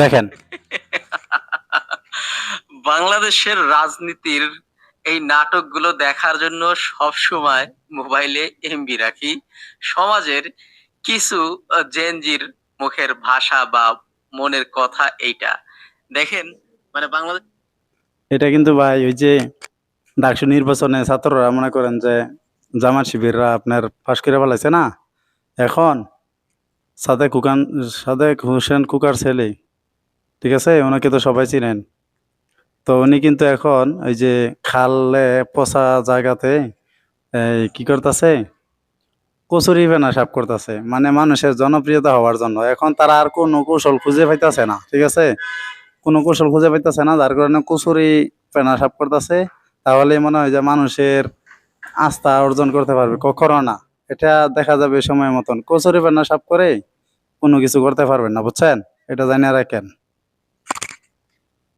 দেখেন। বাংলাদেশের রাজনীতির এই নাটকগুলো দেখার জন্য সব সময় মোবাইলে এমবি রাখি। সমাজের কিছু জেনজির মুখের ভাষা বা মনের কথা এইটা দেখেন। মানে বাংলাদেশ এটা কিন্তু ভাই ওই যে ডাকসু নির্বাচনে ছাত্ররা মনে করেন যে জামাত শিবিররা আপনার পাশ করে ফেলাইছে না, এখন সাদেক কুকান সাদেক হোসেন কুকার ছেলে, ঠিক আছে, ওনাকে তো সবাই চিনেন। তো উনি কিন্তু এখন ওই যে খালে পচা জায়গাতে এই কি করতেছে, কচুরি ফেনা সাফ করতেছে, মানে মানুষের জনপ্রিয়তা হওয়ার জন্য। এখন তারা আর কোনো কৌশল খুঁজে পাইতেছে না, ঠিক আছে, কোনো কৌশল খুঁজে পাইতেছে না, যার কারণে কচুরি ফেনা সাফ করতেছে। তাহলে মনে হয় যে মানুষের আস্থা অর্জন করতে পারবে, কখনো না। এটা দেখা যাবে সময় মতন, কচুরি ফেনা সাফ করে কোনো কিছু করতে পারবেন না, বুঝছেন, এটা জানিয়ে রাখেন।